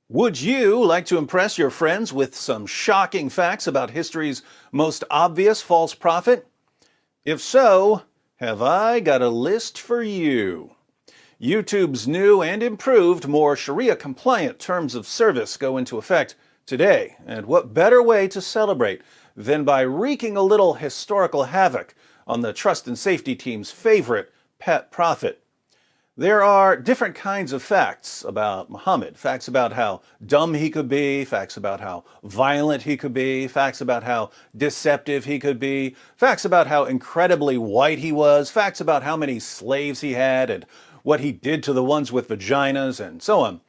Would you like to impress your friends with some shocking facts about history's most obvious false prophet? If so, have I got a list for you. YouTube's new and improved, more Sharia-compliant terms of service go into effect today, and what better way to celebrate than by wreaking a little historical havoc on the trust and safety team's favorite pet prophet. There are different kinds of facts about Muhammad. Facts about how dumb he could be, facts about how violent he could be, facts about how deceptive he could be, facts about how incredibly white he was, facts about how many slaves he had and what he did to the ones with vaginas and so on.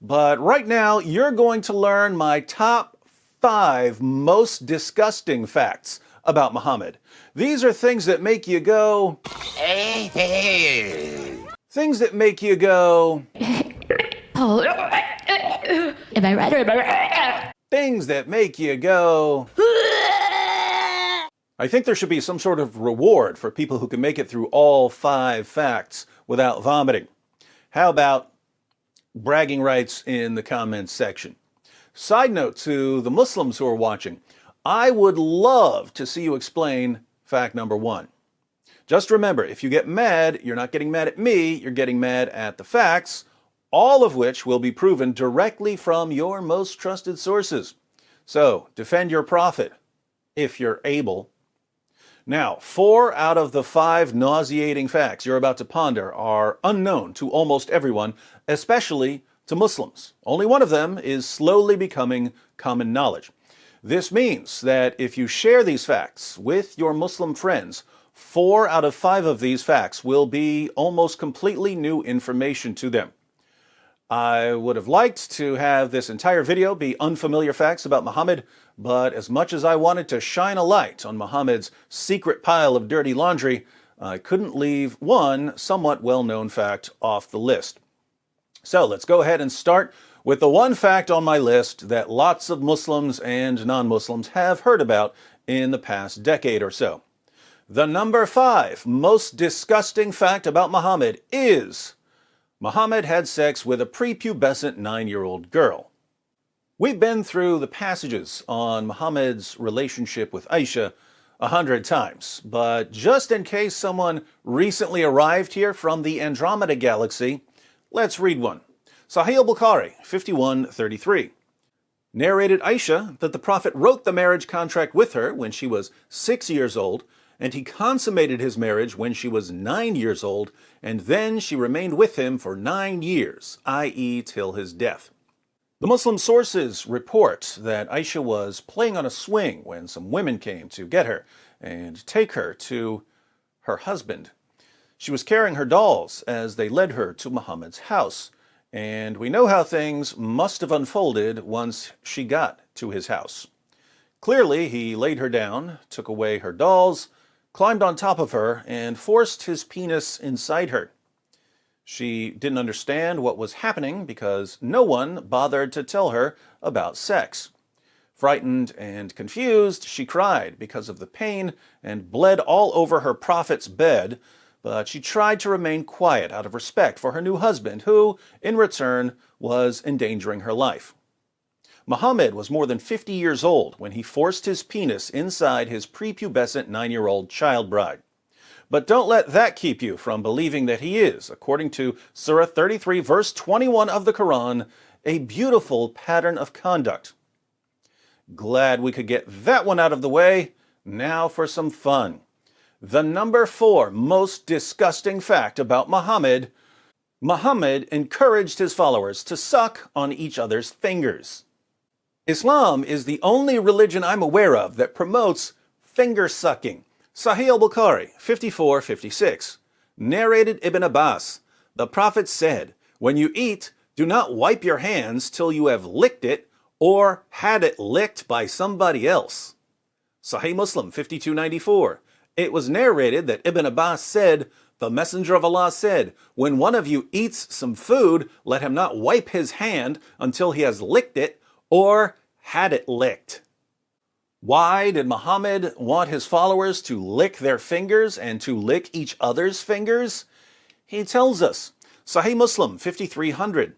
But right now, you're going to learn my top 5 most disgusting facts about Muhammad. These are things that make you go... Things that make you go... Oh, am I right or am I right? Things that make you go... I think there should be some sort of reward for people who can make it through all 5 facts without vomiting. How about bragging rights in the comments section? Side note to the Muslims who are watching, I would love to see you explain fact number 1. Just remember, if you get mad, you're not getting mad at me, you're getting mad at the facts, all of which will be proven directly from your most trusted sources. So, defend your prophet, if you're able. Now, 4 out of the 5 nauseating facts you're about to ponder are unknown to almost everyone, especially to Muslims. Only one of them is slowly becoming common knowledge. This means that if you share these facts with your Muslim friends, 4 out of 5 of these facts will be almost completely new information to them. I would have liked to have this entire video be unfamiliar facts about Muhammad, but as much as I wanted to shine a light on Muhammad's secret pile of dirty laundry, I couldn't leave one somewhat well-known fact off the list. So let's go ahead and start with the one fact on my list that lots of Muslims and non-Muslims have heard about in the past decade or so. The number 5 most disgusting fact about Muhammad is Muhammad had sex with a prepubescent 9-year-old girl. We've been through the passages on Muhammad's relationship with Aisha 100 times, but just in case someone recently arrived here from the Andromeda Galaxy, let's read one. Sahih al-Bukhari, 5133. Narrated Aisha that the Prophet wrote the marriage contract with her when she was 6 years old, and he consummated his marriage when she was 9 years old, and then she remained with him for 9 years, i.e. till his death. The Muslim sources report that Aisha was playing on a swing when some women came to get her and take her to her husband. She was carrying her dolls as they led her to Muhammad's house, and we know how things must have unfolded once she got to his house. Clearly, he laid her down, took away her dolls, climbed on top of her, and forced his penis inside her. She didn't understand what was happening because no one bothered to tell her about sex. Frightened and confused, she cried because of the pain and bled all over her prophet's bed, but she tried to remain quiet out of respect for her new husband, who, in return, was endangering her life. Muhammad was more than 50 years old when he forced his penis inside his prepubescent 9-year-old child bride. But don't let that keep you from believing that he is, according to Surah 33, verse 21 of the Quran, a beautiful pattern of conduct. Glad we could get that one out of the way. Now for some fun. The number 4 most disgusting fact about Muhammad: Muhammad encouraged his followers to suck on each other's fingers. Islam is the only religion I'm aware of that promotes finger sucking. Sahih al-Bukhari, 5456. Narrated Ibn Abbas, the Prophet said, "When you eat, do not wipe your hands till you have licked it or had it licked by somebody else." Sahih Muslim, 5294. It was narrated that Ibn Abbas said, "The Messenger of Allah said, when one of you eats some food, let him not wipe his hand until he has licked it or had it licked." Why did Muhammad want his followers to lick their fingers and to lick each other's fingers? He tells us, Sahih Muslim 5300,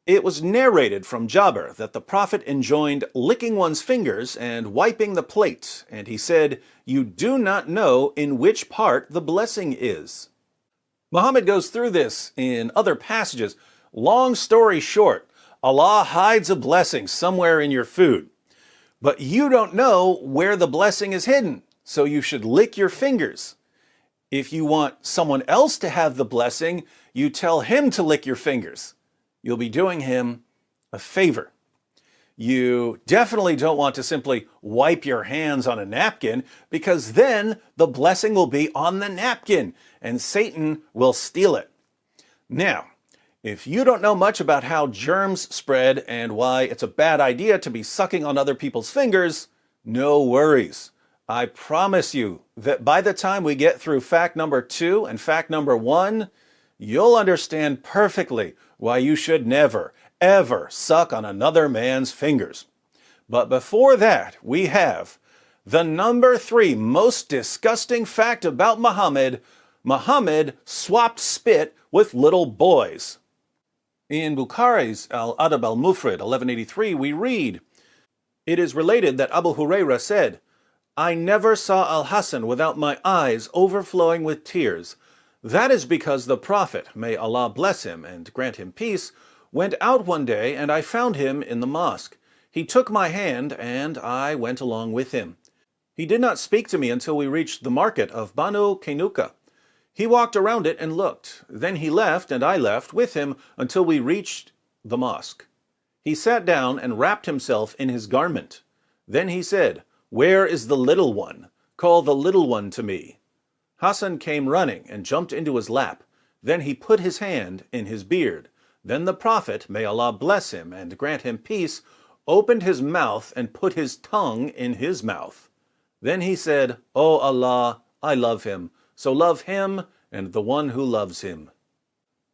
It was narrated from Jabir that the Prophet enjoined licking one's fingers and wiping the plate, and he said, "You do not know in which part the blessing is." Muhammad goes through this in other passages. Long story short, Allah hides a blessing somewhere in your food, but you don't know where the blessing is hidden, so you should lick your fingers. If you want someone else to have the blessing, you tell him to lick your fingers. You'll be doing him a favor. You definitely don't want to simply wipe your hands on a napkin, because then the blessing will be on the napkin and Satan will steal it. Now, if you don't know much about how germs spread and why it's a bad idea to be sucking on other people's fingers, no worries. I promise you that by the time we get through fact number 2 and fact number 1, you'll understand perfectly why you should never, ever suck on another man's fingers. But before that, we have the number 3 most disgusting fact about Muhammad. Muhammad swapped spit with little boys. In Bukhari's Al-Adab al-Mufrad, 1183, we read, "It is related that Abu Huraira said, 'I never saw Al-Hasan without my eyes overflowing with tears. That is because the Prophet, may Allah bless him and grant him peace, went out one day and I found him in the mosque. He took my hand and I went along with him. He did not speak to me until we reached the market of Banu Kainuka. He walked around it and looked. Then he left and I left with him until we reached the mosque. He sat down and wrapped himself in his garment. Then he said, 'Where is the little one? Call the little one to me.' Hassan came running and jumped into his lap. Then he put his hand in his beard. Then the Prophet, may Allah bless him and grant him peace, opened his mouth and put his tongue in his mouth. Then he said, 'O Allah, I love him, so love him and the one who loves him.'"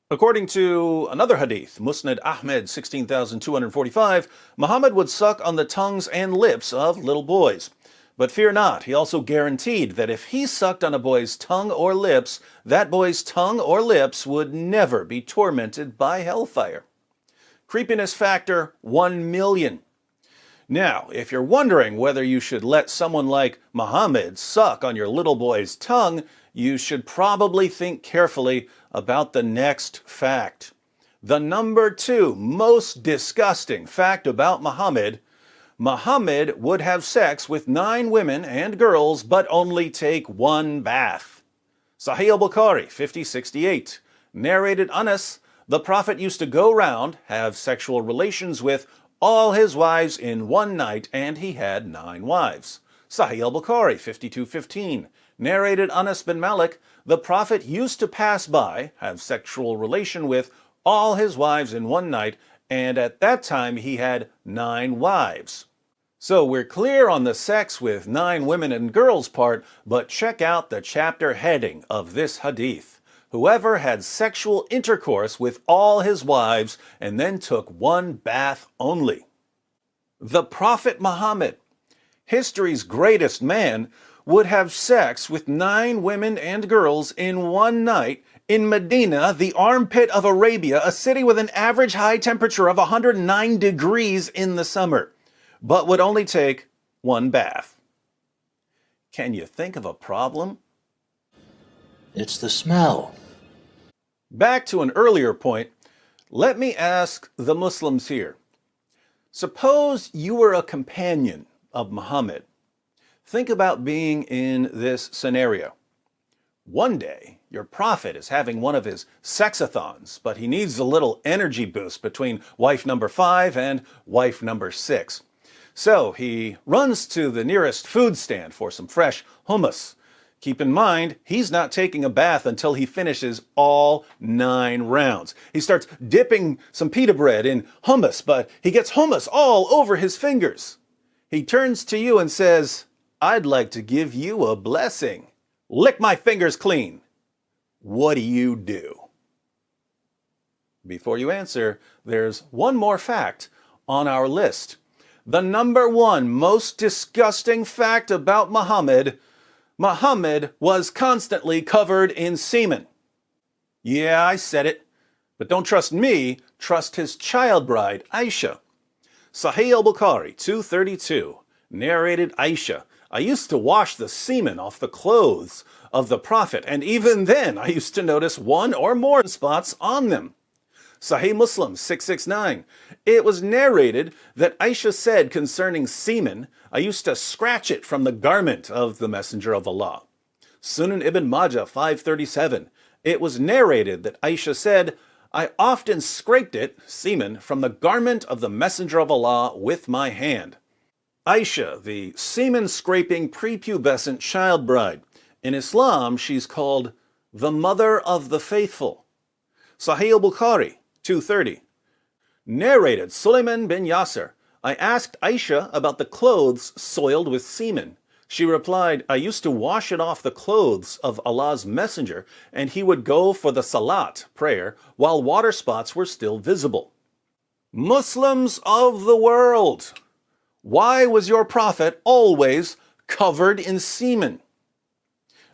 According to another hadith, Musnad Ahmed 16,245, Muhammad would suck on the tongues and lips of little boys. But fear not, he also guaranteed that if he sucked on a boy's tongue or lips, that boy's tongue or lips would never be tormented by hellfire. Creepiness factor 1,000,000. Now, if you're wondering whether you should let someone like Muhammad suck on your little boy's tongue, you should probably think carefully about the next fact. The number 2 most disgusting fact about Muhammad: Muhammad would have sex with 9 women and girls, but only take 1 bath. Sahih al-Bukhari, 5068. Narrated Anas, the Prophet used to go round, have sexual relations with all his wives in one night, and he had 9 wives. Sahih al-Bukhari, 5215. Narrated Anas bin Malik, the Prophet used to pass by, have sexual relation with all his wives in one night, and at that time he had 9 wives. So we're clear on the sex with 9 women and girls part, but check out the chapter heading of this hadith. Whoever had sexual intercourse with all his wives and then took 1 bath only. The Prophet Muhammad, history's greatest man, would have sex with 9 women and girls in one night in Medina, the armpit of Arabia, a city with an average high temperature of 109 degrees in the summer, but would only take 1 bath. Can you think of a problem? It's the smell. Back to an earlier point, let me ask the Muslims here. Suppose you were a companion of Muhammad. Think about being in this scenario. One day, your prophet is having one of his sexathons, but he needs a little energy boost between wife number 5 and wife number 6. So he runs to the nearest food stand for some fresh hummus. Keep in mind, he's not taking a bath until he finishes all 9 rounds. He starts dipping some pita bread in hummus, but he gets hummus all over his fingers. He turns to you and says, "I'd like to give you a blessing. Lick my fingers clean." What do? Before you answer, there's one more fact on our list. The number 1 most disgusting fact about Muhammad: Muhammad was constantly covered in semen. Yeah, I said it. But don't trust me, trust his child bride, Aisha. Sahih al-Bukhari 232 narrated Aisha, I used to wash the semen off the clothes of the Prophet, and even then I used to notice one or more spots on them. Sahih Muslim 669, it was narrated that Aisha said concerning semen, I used to scratch it from the garment of the Messenger of Allah. Sunan Ibn Majah 537, it was narrated that Aisha said, I often scraped it, semen, from the garment of the Messenger of Allah with my hand. Aisha, the semen-scraping prepubescent child bride. In Islam, she's called the mother of the faithful. Sahih al-Bukhari 230. Narrated Sulaiman bin Yasser, I asked Aisha about the clothes soiled with semen. She replied, I used to wash it off the clothes of Allah's messenger, and he would go for the salat, prayer, while water spots were still visible. Muslims of the world, why was your prophet always covered in semen?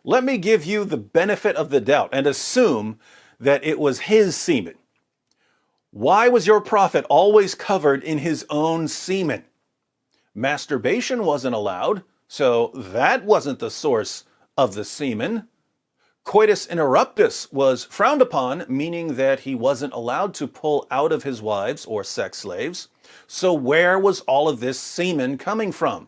Let me give you the benefit of the doubt and assume that it was his semen. Why was your prophet always covered in his own semen? Masturbation wasn't allowed, so that wasn't the source of the semen. Coitus interruptus was frowned upon, meaning that he wasn't allowed to pull out of his wives or sex slaves. So where was all of this semen coming from?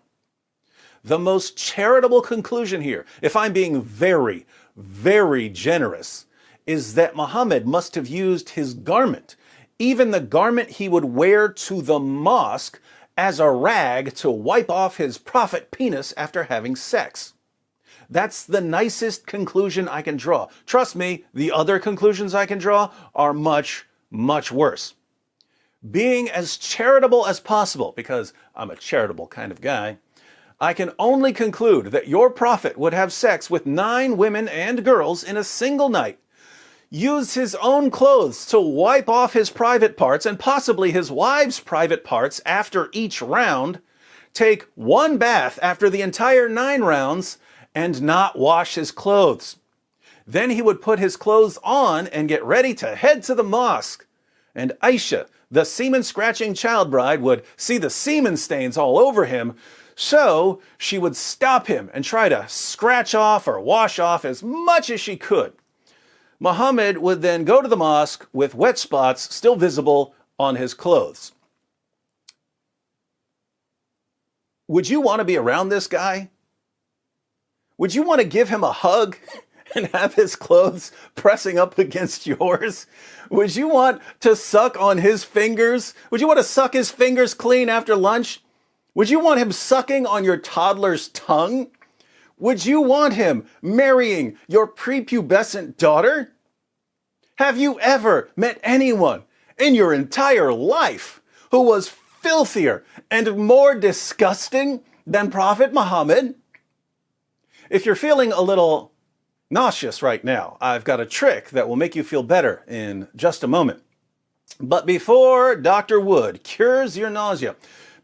The most charitable conclusion here, if I'm being very, very generous, is that Muhammad must have used his garment, even the garment he would wear to the mosque, as a rag to wipe off his prophet penis after having sex. That's the nicest conclusion I can draw. Trust me, the other conclusions I can draw are much, much worse. Being as charitable as possible, because I'm a charitable kind of guy, I can only conclude that your prophet would have sex with 9 women and girls in a single night, use his own clothes to wipe off his private parts and possibly his wives' private parts after each round, take 1 bath after the entire 9 rounds, and not wash his clothes. Then he would put his clothes on and get ready to head to the mosque. And Aisha, the semen-scratching child bride, would see the semen stains all over him, so she would stop him and try to scratch off or wash off as much as she could. Muhammad would then go to the mosque with wet spots still visible on his clothes. Would you want to be around this guy? Would you want to give him a hug and have his clothes pressing up against yours? Would you want to suck on his fingers? Would you want to suck his fingers clean after lunch? Would you want him sucking on your toddler's tongue? Would you want him marrying your prepubescent daughter? Have you ever met anyone in your entire life who was filthier and more disgusting than Prophet Muhammad? If you're feeling a little nauseous right now, I've got a trick that will make you feel better in just a moment. But before Dr. Wood cures your nausea,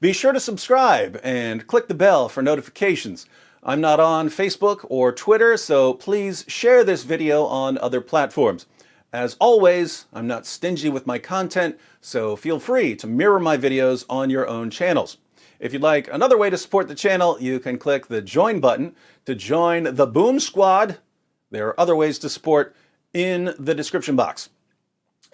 be sure to subscribe and click the bell for notifications. I'm not on Facebook or Twitter, so please share this video on other platforms. As always, I'm not stingy with my content, so feel free to mirror my videos on your own channels. If you'd like another way to support the channel, you can click the join button to join the Boom Squad. There are other ways to support in the description box.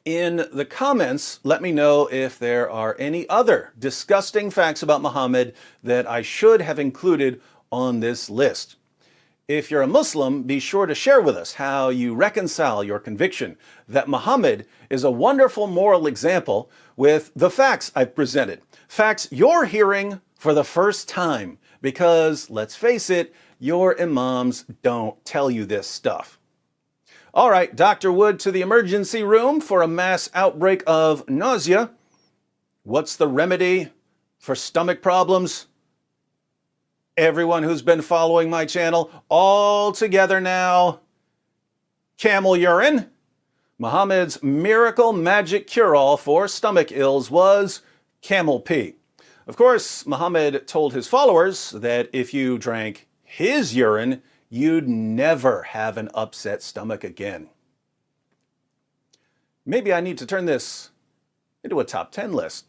In the comments, let me know if there are any other disgusting facts about Muhammad that I should have included on this list. If you're a Muslim, be sure to share with us how you reconcile your conviction that Muhammad is a wonderful moral example with the facts I've presented. Facts you're hearing for the first time, because, let's face it, your imams don't tell you this stuff. All right, Dr. Wood to the emergency room for a mass outbreak of nausea. What's the remedy for stomach problems? Everyone who's been following my channel, all together now. Camel urine. Muhammad's miracle magic cure-all for stomach ills was camel pee. Of course, Muhammad told his followers that if you drank his urine, you'd never have an upset stomach again. Maybe I need to turn this into a top 10 list.